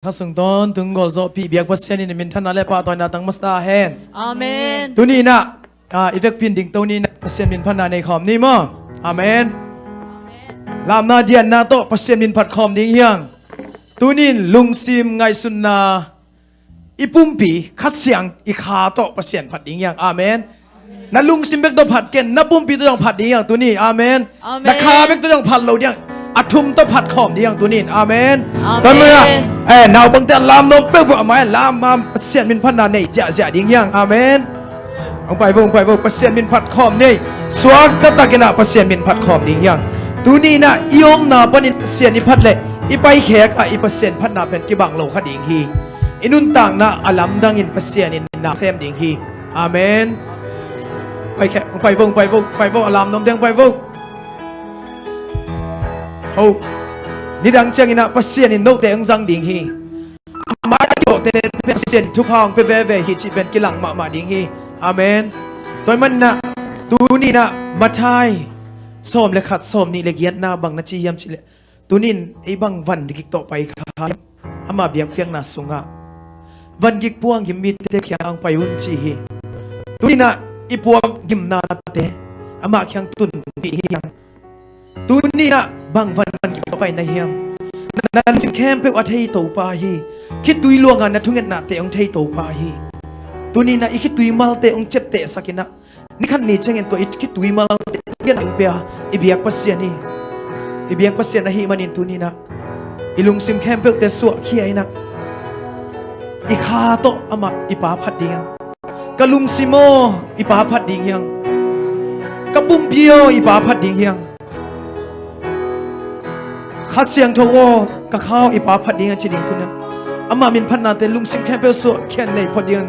ข้าส่งตอนถึงกอลโซปีเบียกพัศยันมินท่านนั่นแหละป้าตอนนั้นตั้งมัสตาเฮนอาเมนตัวนี้นะอีเวกพินดิ่งตัวนี้นะพัศยันมินพันนาในคอมนี่มั้งอาเมนลามนาเดียนนาโตพัศยันมินพัดคอมดิ่งยังตัวนี้ลุงซิมไงสุนนาอีปุ่มปีขัดเสียงอีขาโตพัศยันพัดดิ่งยังอาเมนนั่นลุงซิมเบกตัวผัดเกนนับปุ่มปีตัวยังผัดดิ่งยังตัวนี้อาเมนนักขาเบกตัวยังผัดเราดิ่งอัทุมตัวผัดคอมดิ่งยังตัวนี้อาเมนตอนเมื่อนาวบางแต่ลามนมเปิบออกมาลามมาเสียนมินพันนาในจะดิ่งยังอาเมนเอาไปวงเสียนมินพัดคอมนี่สวากตะกินะเสียนมินพัดคอมดิ่งยังตัวนี้นะยอมนาปนิเสียนนิพัดเลยอีไปแขกอีเสียนพัดนาเป็นกิบังโลขดิ่งฮีอินุนต่างนะอัลลัมดังอินเสียนอินนาเซมดิ่งฮีอาเมนไปแขกไปวงอัลลัมนมเดียงไปวงเอานี่ดังเชียงอินะเสียนอินโนเตงซังดิ่งฮีมาโยเตเป็นเสียนทุกห้องเป็นเวฮิจิเป็นกิลังมาดิ่งฮีอาเมนตัวมันนะตูนี่นะมาใช่ส้มเลยขัดส้มนี่เลยเกียรตินาบังนาจียมชิเลตูนี่ไอ้บังวันที่กิกต่อไปค่ะอามาเบียงเพียงนาสุงะวันกิกพวงยิมมีเตะเขียงไปอุ่นจีฮีตูนี่นะไอ้พวงยิมนาเตะอามาเขียงตุนปีเฮียงตูนี่นะบังวันกิกต่อไปในเฮียงนั่นสิแคมเปว่าเทยโตปาฮีคิดตุยลวงงานนะทุกเงินนาเตะองเทยโตปาฮีตัวนี้นะอีคิดตุยมาลเตะองเจ็บเตะสักนะนี่ขันนี้เช่นตัวอีคิดตุยมาลเตะเงี้ยองเปียอีเบียกปัสเซียนี่อีเบียกปัสเซียนะฮีมันอินตัวนี้นะอีลุงซิมแคมเปเตะสวะขี้ไอ้นะอีคาโตอามาอีป้าพัดเดียงกะลุงซิโมอีป้าพัดเดียงกะปุ่มเบียวอีป้าพัดเดียงขัดเสียงทวกะข้าวอีป้าพัดเดียงจริงตัวนั้นอามามินพันนาเตลุงซิมแคมเปสวะแค่ในพอเดียง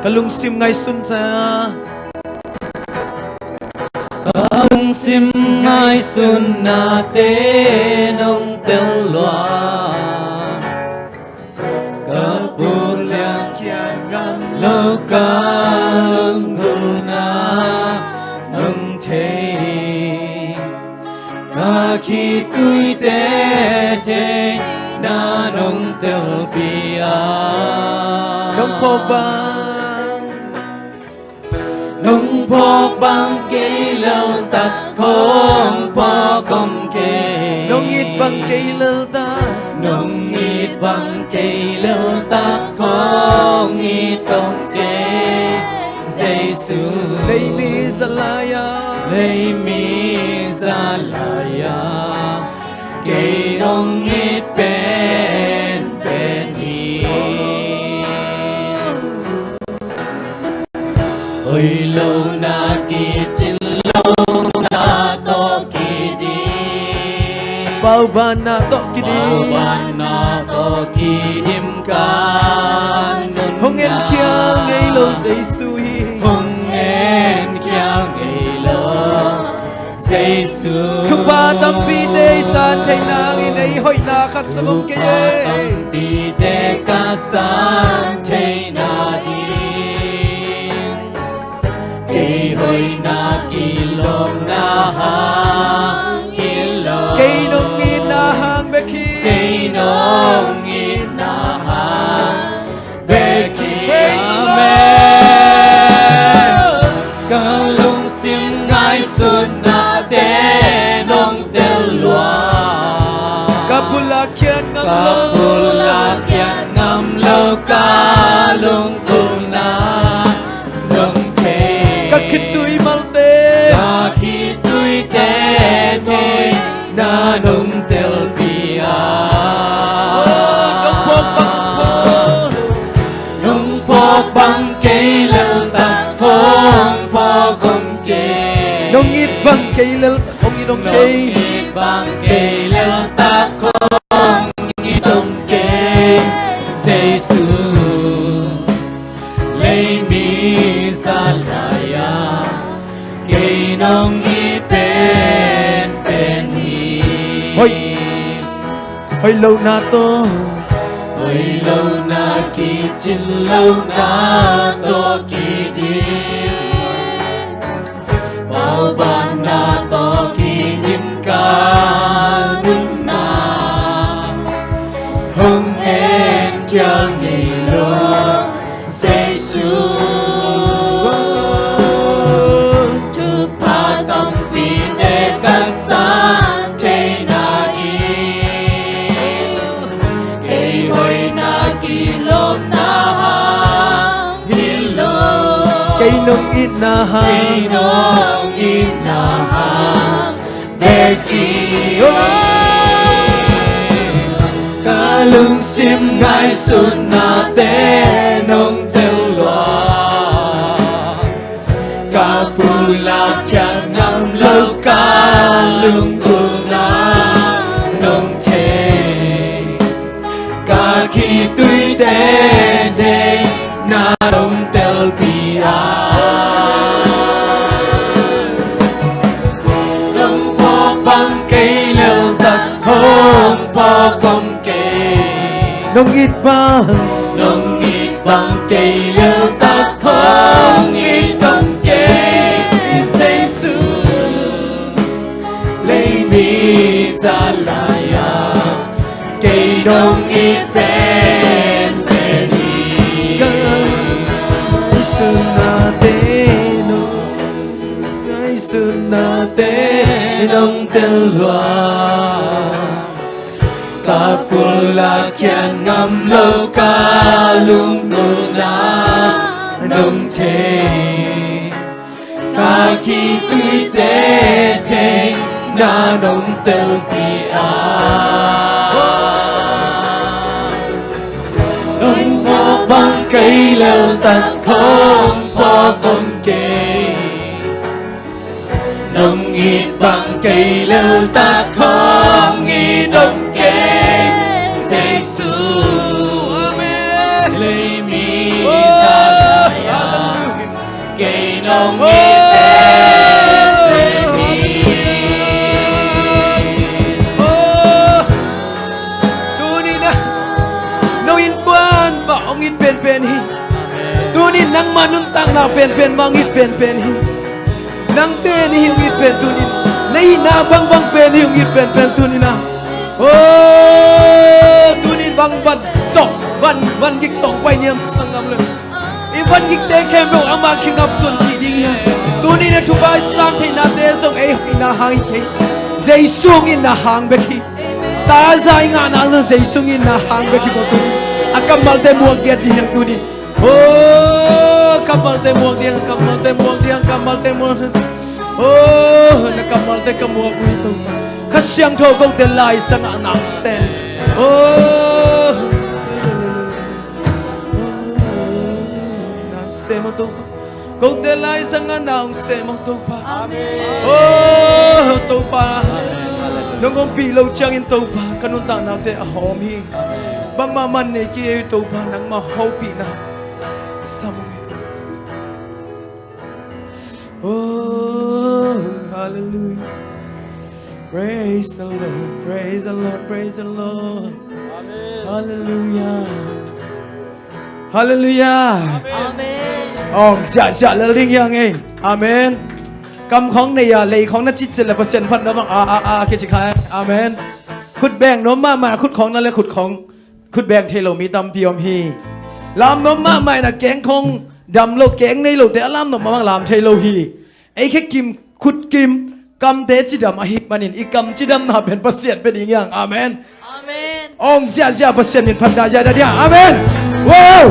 กะลุงซิมไงสุนซากะลุงซิมไงสุนนาเตนงเตลวากะปูจังเขียนงามโลกาลุงกุนานงเทกะคิตุยเตเจนานงเตลปียานงพบนงพอกบังเกลเลตัดคงพอคมเกนงอิดบังเกลเลตานงอิดบังเกลเลตัดคงอิดคมเกเซซูเลยมีสลายาเลยมีสลายาเกนงอิดเป็นฮีเฮ้ยโลนากีจินโลนาโตกีดีเบาบานาโตกีดีเบาบานาโตกีดิมกันหงเงินเขียวไงโลเซซุยหงเงินเขียวไงโลเซซุยทุกบาตัมปีเดสันใจนางอินไอหอยนาขัดสมงเกยตัมปีเดกัสสันใจนาดีเกยหอยนากิลมนาหางกิลมเกยนงอินนาหางเบคีเกยนงอินนาหางเบคีอาเมนกะลุงซิมไงสุนนาเตนงเตลวากะปุลาเขียนงามโลปุลาเขียนงามโลกาลุงกุนานงเทกะคิดตุยมัลเตกะคิดตุยเตเทนานงเตลปียานงพกบังเกลตัดคงพอคมเกนงอิดบังเกลตัดคงอิดงเกบังเกลตัดคงอิดงเกเซซูเลยมีสลายาเกนงอิดเป็นฮีเฮ้ยโลนาโตเฮ้ยโลนากีจินโลนาโตกีดี Bao ban na to khi nhim ca nung na Hông em kia nghỉ lúa Giê-xu Thu pa tâm pi đê cát san thế na yêu Cây hồi na kỳ lộp na ha hi lô Cây nông ít na ha Cây nông ít na ha Để chi Cả lưng xiêm ngai xuân na tế nông tiêu loa Cả bù la chàng ngắm lâu cả lưng bù na nông chê Cả khi tươi tế tế na nông tiêu bì Nông bó băng cây lêu tật không bó công cây nông ít ba Nông ít bằng cây lêu tật không ít công cây Giê-xu lấy mi ra lại cây nông ít bên bên đi Cây sơn na tế nông Cây sơn na tế nông tên loa Cả bùa là kèn ngắm lâu cả lung bùa na nông thế Cả khi tươi tế thế na nông tiêu bì Nông bó băng cây lêu tật không bó công cây Nông ít bằng cây lêu tật không ít đông cây Giê-xu Amen lấy mi ra lại cây nông ít tên về mi Tu ni na no in kwan ba ong in pen pen hi Tu ni nang manun tang na pen pen mang in pen pen hi Nang pen hi ong in pen tu ni Nei na bang bang pen hi ong in pen pen tu ni na Tu ni bang ban tok ban gik tok pai niam sangam le I ban gik te kem ro ama king up tun ki ding ya Tu ni na tu bai san the na te song ei na hang ke Giê-xu in na hang be ki Ta zai nga na zo Giê-xu in na hang be ki bo tu Akamal te muak dia di tu ni kamal te muak dia kamal te muak dia kamal te muak na kamal te kamuak wi tu Kasyang tho ko te lai sang nang sen nang se mo tu ko te lai sang nang se mo tu pa tu pa nong om pi lo chang in tu pa kanun ta na te a hom hi bang ma man ne ki tu pa nang ma ho pi na samong Oh, hallelujah. Praise the Lord, praise the Lord, praise the Lord. Amen. Hallelujah. Hallelujah. Amen. Dạ là linh yang ấy. Amen. Cầm khóng này lấy khóng nó chít là % phần đó bằng kia chỉ khai. Amen. Khut bèng nó mà khut khóng nó là khut khóng. Khut bèng thế lộ mi tâm piom hi. Làm nó mà mày là kén không đầm lộ kén này lộ để làm nó mà làm thế lộ hi. Ấy cái kim khut kim cầm thế chỉ đầm hi mà nín cầm chỉ đầm nào bên % bên yang. Amen. Amen. Ông dạ % nín phần đại dạ Amen. Wow.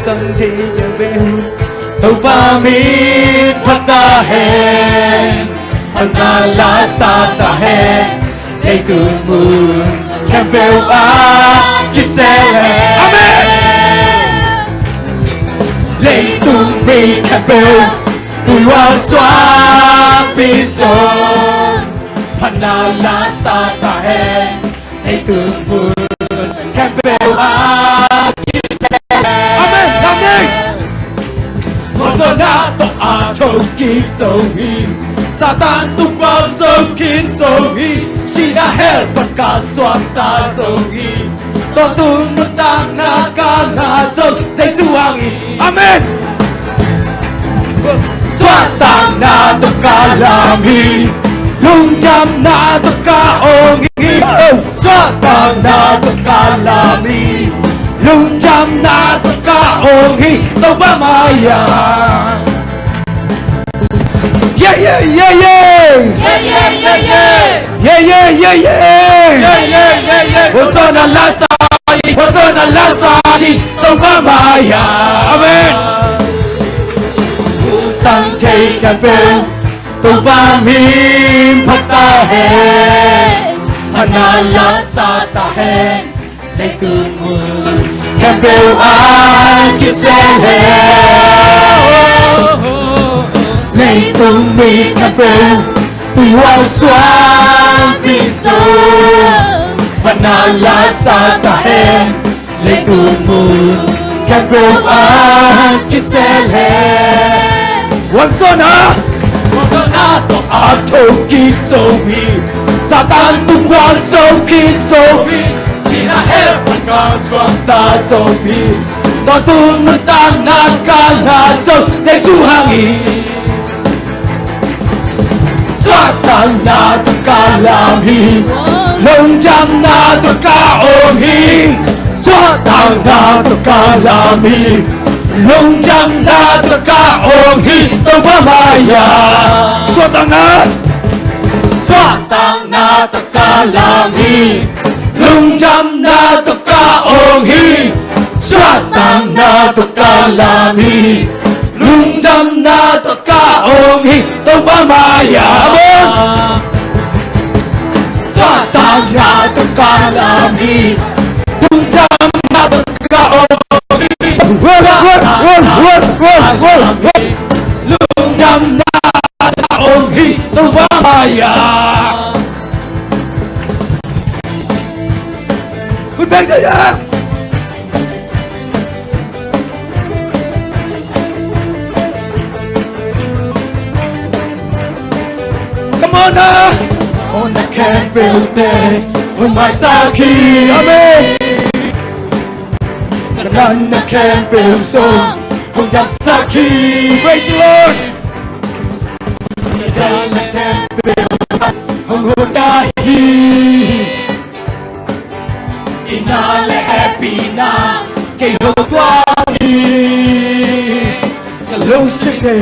Sang thế nhà bên Tàu ba mi phát ta hẹn Hằng ta lá xa ta hẹn Lấy từ mùn Kèm vêu á Khi xe hẹn Amen. Lấy tung mi kèm vêu Tùi hoa xóa bi dồn Hằng ta lá xa ta hẹn Lấy từ mùn Kèm vêu á Khi xe hẹn Amen. Làm đi. Một giờ đã tỏ à trông ký sâu hi Satan tung vào sông kín sông hi si na hel pagka swanta sông hi to tung no tang na ka na sông dây su ang hi Amen. swanta na to ka lam hi lung jam na to ka ong hi swanta na to ka lam hi lung jam na to ka ong hi to ba maya Yeah, yeah, yeah, yeah. yeah yeah yeah yeah Yeah, yeah, yeah, yeah. yeah Hosanna Lasati Hosanna Lasati Tông Maya Amen. Sang thầy can bêu Tông Ba Mim Phật Ta Hê Hana Lasata Hê Lấy cương mưa Can bêu An Kisel Hê Lấy tung mi can bêu Tùy hoàng xoan bin sông Hana Lasata Hê Lấy cương mưa Can bêu An Kisel Hê Hosanna. Hosanna to ato kitsohi Satan tung quan sâu kitsohi Sina heaven ka swanta sohi To tung no tang na ka na so Jesu hangi Satan na to ka lam hi Long jam na to ka om hi Satan na to ka lam hi Lung jam na to ka ong hi to ba maya Sotana. Swatang na to ka lam hi Lung jam na to ka ong hi Swatang na to ka lam hi Lung jam na to ka ong hi to ba maya Swatang na to ka lam hi Lung jam na to ka ong Lung jam na ta ong hi to ba maya Good back saya. Come on now. On the camp built there on my saki Amen. Kanan na camp built so on jam saki Praise the Lord. Kanan na camp built on hudahi Inale happy na kay hotwani Kalung sige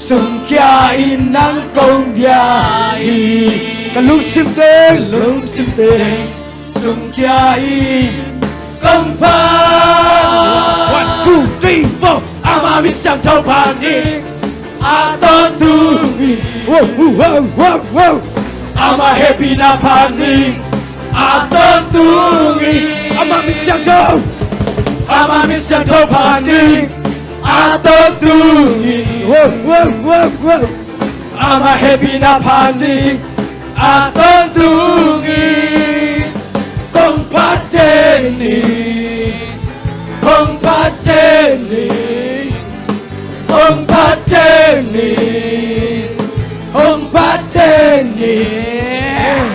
sung kya inang kong biyahi Kalung simteng. Kalung simte sung kya in công pha 1, 2, 3, 4. ama mi sang thâu pan đi a ton tu mi Wow, wow, wow, wow. ama happy na pan đi a ton tu mi Ama misyado. ama mi sang thâu pan đi a ton tu mi Wow, wow, wow, wow. ama happy na pan đi a ton tu mi công phát trên đi Hồng phát trên đi Hồng phát trên đi Hồng phát trên đi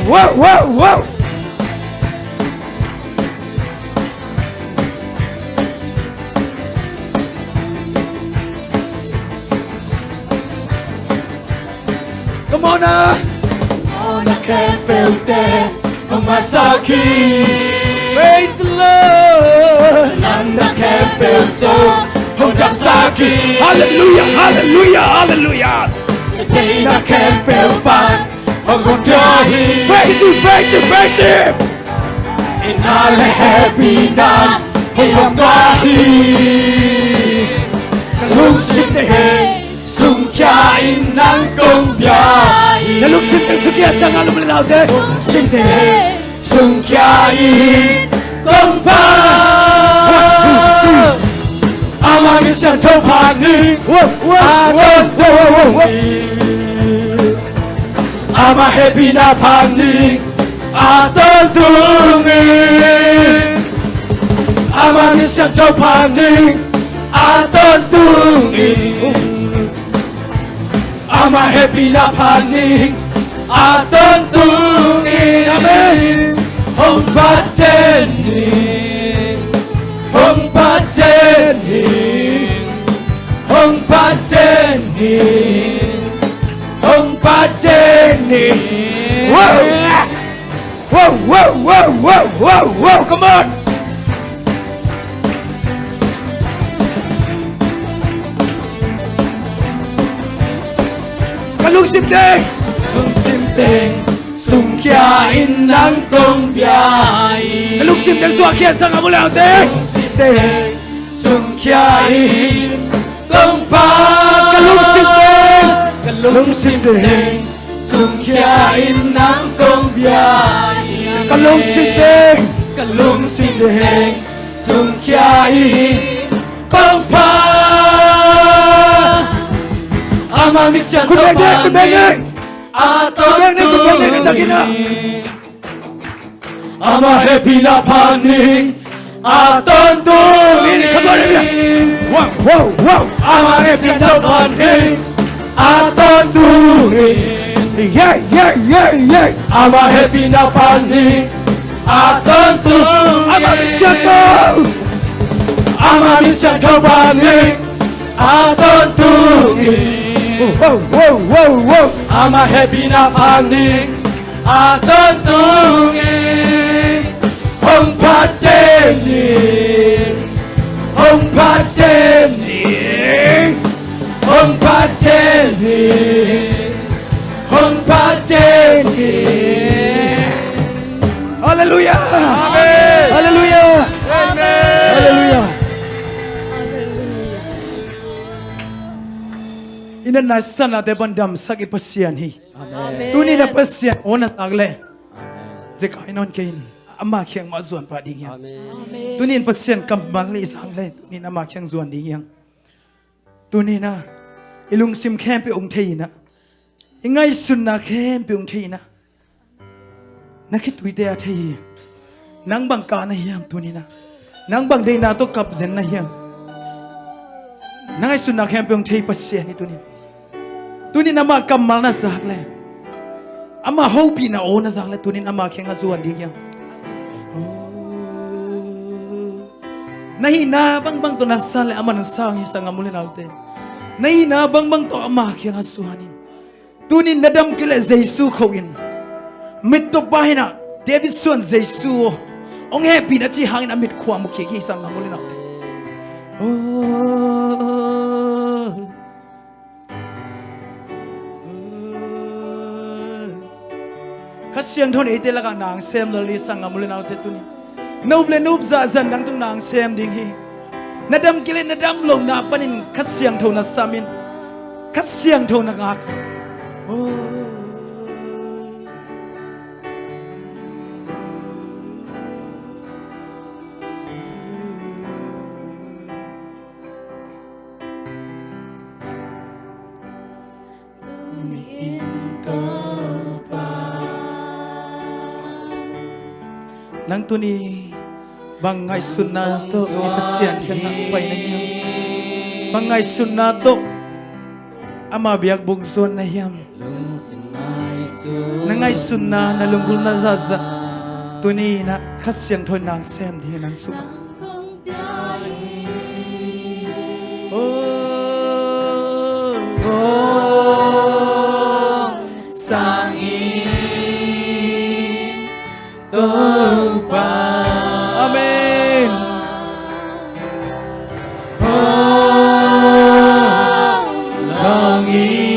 Wow, wow, wow. Come on now. Ona kepelte Masaki Praise the Lord. Nanda kepelso Hong Saki Hallelujah, hallelujah, hallelujah. Tina kepelpan Hong Jahi Praise him, praise him, praise him. Inale happy nan Hong Jahi Kalung sinte Sung kya inang kong biyahi Naluksin ng sukya sa nga lumalaw de. Sinte Sung kya in kong pa Amang isang topani Wow, wow, wow, wow, wow, wow. Ama happy na pani Aton tungin Amang isang topani Aton tungin ama happy na paning aton tungin amen hong patening hong patening hong patening hong patening Wow! Wow, wow, wow, wow, wow, wow, come on! Kalung simteng! Kung simteng sung kyain ng kong biyahe Kalung simteng suwa kaya sa nga mula ang Kung simteng sung kyain kong pa Kalung simteng! Kalung simteng sung kyain ng kong biyahe Kalung simteng! Kalung simteng sung kyain kong pa Ama misyan to Kunbengeng! aton Kunbengeng! Kunbengeng! Na! Ama happy na paning aton tungin Come on, Olivia! Wow, wow, wow! Ama happy na paning aton tungin Yeah, yeah, yeah, yeah! Ama happy na paning aton tungin Ama misyan ko! Ama misyan to paning aton tungin Wow, wow, wow, wow! Ama happy na paning aton tungin Hong patening Hong patening Hong patening Hong patening Hallelujah! Amen Hallelujah! Amen Hallelujah! Ina nasa na debandam sa ipasyan hi. Tuni na pasyan ona sagle. Zeka inon kain ama kyang mazuan pa ding yang. Tuni in pasyan kambang li sangle. Tuni na ma kyang zuan ding yang. Tuni na ilung sim kempe ong thei na. Ingai sun na kempe ong thei na. Nakit wite a thei. Nang bang ka na yam tuni na. Nang bang dei na to kap zen na yam. Nangai sun na kempe ong thei pasyan ni tuni. Tunin ama kamal na sakle. Ama hopi na o na sakle. Tunin ama kaya nga zuwan di yan. Nahina bang bang to nasale ama ng sangi sa ngamulin naute. Nahina bang bang to ama kaya nga zuwanin. Tunin nadam kila Jesu kawin. Mito bahina. David suan Jesu. Ong happy na chi hangin amit kuwa mo kaya sa ngamulin naute. Kasyang thon ite laga nang sem lali sang amulin autte tuni noble nob za zan dang tung nang sem ding hi nadam kile nadam long na panin kasyang thon na samin kasyang thon na ngak nang tuni bangai sunnato ipasyan kyan na upay na yam bangai sunnato ama biyak bungson na yam nangay sunna na lunggul na zaza tuni na kasyang thon nang sem di nang sunna Amen. Langit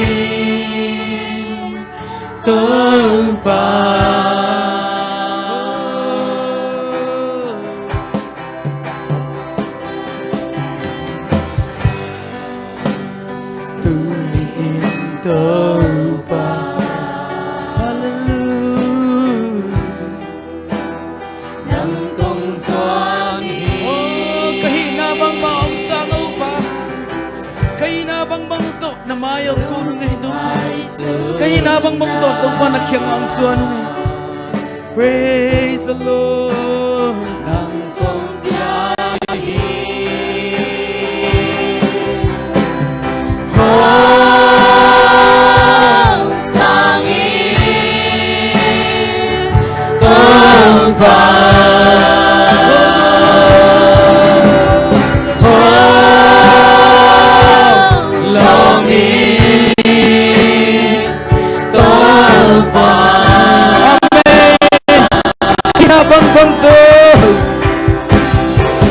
Kahinabang mong totoo pa nakyang ang suwan mo. Praise the Lord. Nang kong biyahe bang bang to.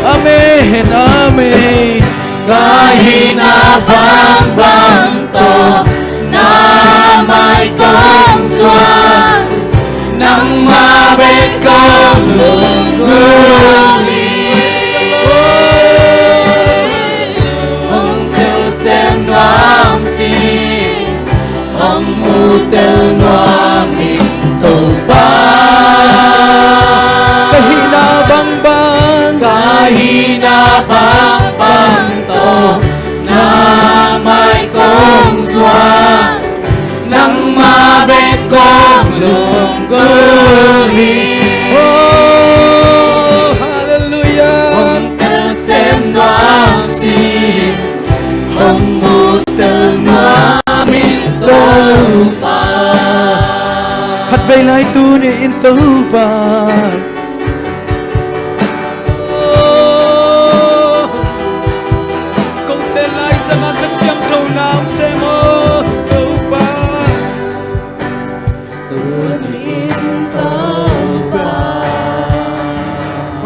Amen, amen. Kahinabang-bang to na may konswan ng mabit kong lunggurin. Ang Diyos nuam si ang mutel nuam ito ba? Kahinabang-bang, kahinabang-bang to na may konswan ng mabit kong lunggurin. oh, hallelujah. Hong Sem Nuam Si Hong Mutel Nuam Ito Pa. Khát vây lại tu ni in tu ba. Câu tên lại sa ma ka siang trâu nào se mo tu ba.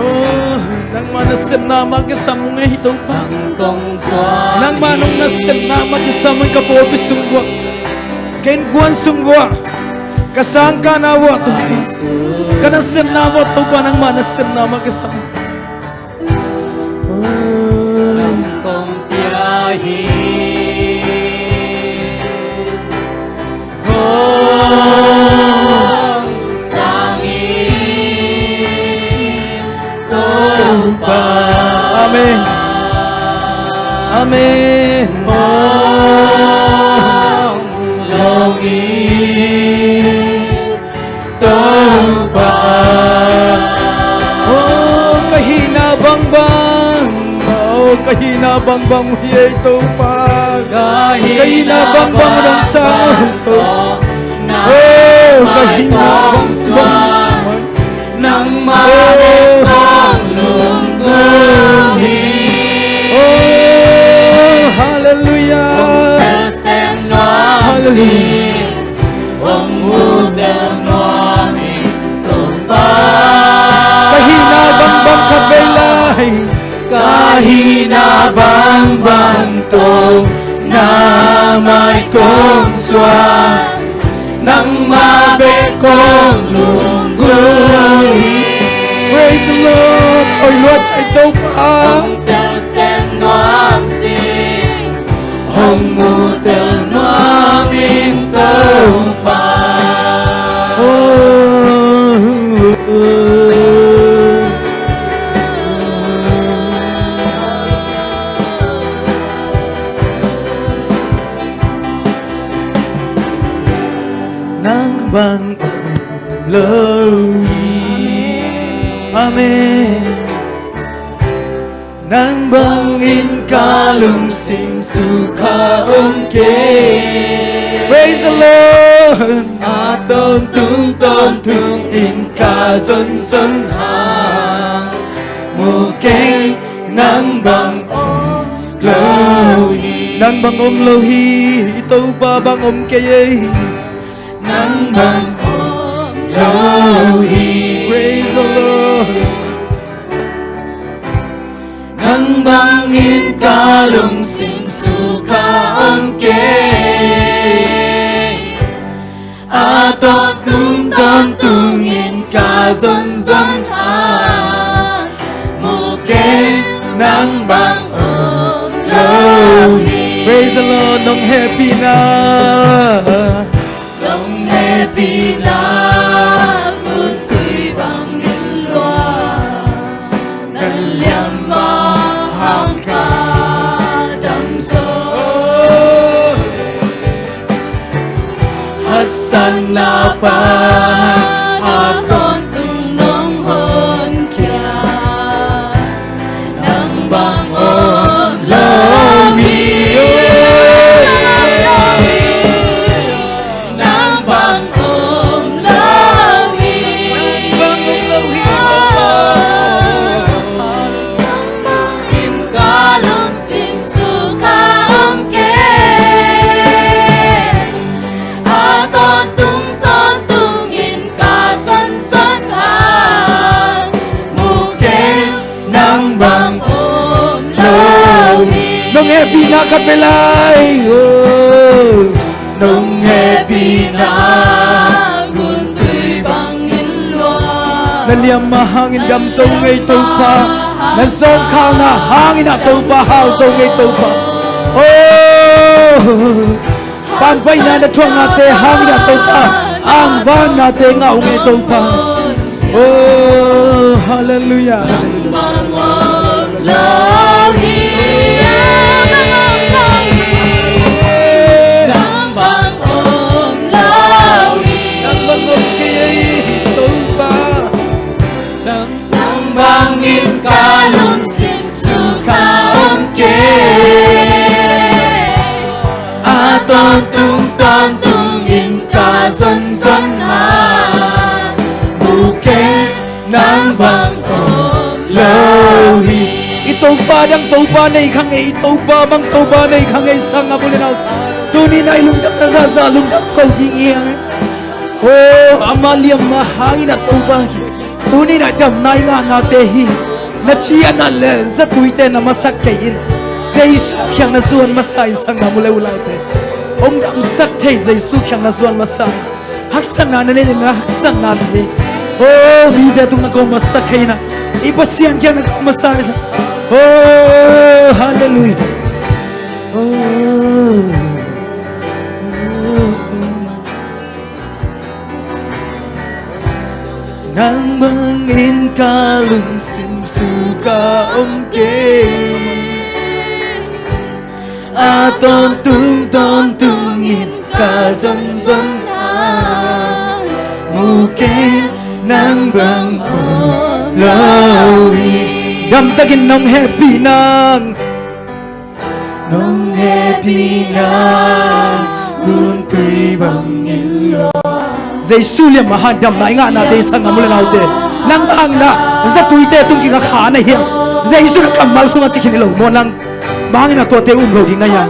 Oh, nang manasem na mag-isam ngay ito pa. Ang kong swami Nang manong nasem na mag-isam mo kapo bisungwa. Kain guan sungwa. Kasang ka na wa to. Kanasem na wa to pa nang manasem na mag-isam. ang kong biyahin. Hong sangin tupa. Amen. Amen. Hong longin tupa. Oh, kahina bang bang. Oh, kahina bang bang hiya ito pa. Kahina bang bang ng sangon to. Oh, kahina bang bang. Nang mabit kong lungguhin. Oh, hallelujah. Tersen nuam si Wong mutel nuam ito pa. Kahina bang bang kabelay. Kahinabang-bang to na may konswan ng mabit kong lungguhin. Praise the Lord. Oy, Lord, sa ito pa. Hong Tersen nuam si Hong mutel nuam ito pa. Nang bang lâu Amen. Nang bang in ca lung sim su kha om ke. Praise the Lord. A tôn thương in ca dân dân hàng mù kê nang bang om lâu nang bang om lâu hi tâu ba bang om ke Nang bang om lâu hi. Praise the Lord. Nang bang in ca lung sim su kha om ke. A to tung in ca dân dân a mù kê nang bang om lâu hi. Praise the Lord. Nong happy na. Lòng happy na good tươi bằng nhân loa ngân liam ma hàng ca đầm sâu hát san na pa a con tung nong hôn kia nang bang ôm lâu mi. na kat belai nông happy na gun tui bang in loa na liam ma hangin gam so ngai to pa na song khang na hangin na to pa hao so ngai to pa pan vai na na thong na te hangin na to pa ang van na te ngau ngai to pa hallelujah bang om lao hi nang bang om lao hi nang bang om kay to pa nang bang in ka lung sim su ka om ke a ton tung in ka son son ha buke nang bang om lao hi ito pa dang to pa nei khang ei to pa bang to pa nei khang ei sang abule nau tu ni nai lung dap za za lung dap ko ji ngiang amaliam ma hangi na to pa tu ni na jam nai na te hi na chi ana le za tuite na masak ke in sei su khyang na zuan masai sang amule ulai te ong dam sak thei sei su khyang na zuan masai hak san na ne na hak san na te mi de tung na ko masak ke na ipasian kya na ko masai hallelujah nang bangin kalung sim suka ke ton tung it ka zon zon mungkin nang bang lawi dam tagin nong happy nang gun tui bang in lo Giêsu liam ma han dam nai nga na te sang amule nau te nang ang na za tui te tung ki nga kha na hiam Giêsu na kamal sunga chikhin lo mo nang bang na to te lo ding na ya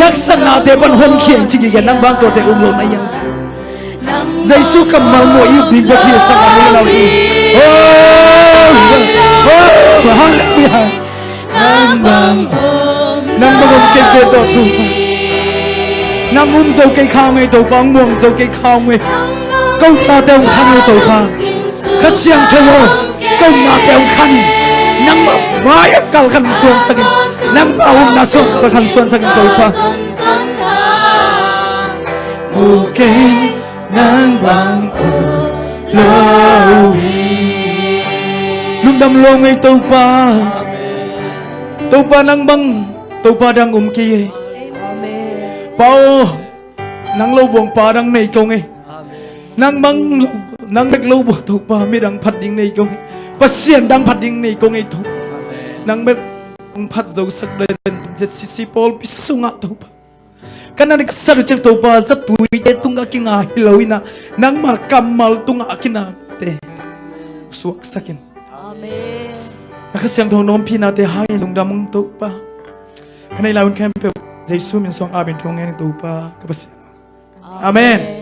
yak san na te ban hom khieng chi gi nang bang to te lo na yang sa Giêsu kamal mo yu ding ba thi sang amule nau ti hallelujah nang bang ke ke to tu nang dâu cây khao ngay đầu bóng muông dâu cây khao ngay câu ta teo khăn ngay đầu ba khát xiang theo câu na teo khăn nang mà mãi kal khăn xuân sakin nang bao na xuân kal khăn xuân sakin đầu ba ok nang bang lâu lung đam lo ngay tàu ba nang bang tàu ba đang kia bao nang lâu buông pa đang này công ấy nang băng nang đắc lâu buông thục pa mi đang phát đinh này công ấy pasien đang phát đinh này công ấy thục nang bek phát dấu sắc lên jet si Paul pisunga thục pa karena nek sadu cek thục pa zat tui te tunga kinga hilawina nang ma kamal tunga kina te suak sakin amen nakasiang thong nom pina te hai lung damang thục pa kanai laun camp Giêsu min song aben thong ngang tu pa kapasian amen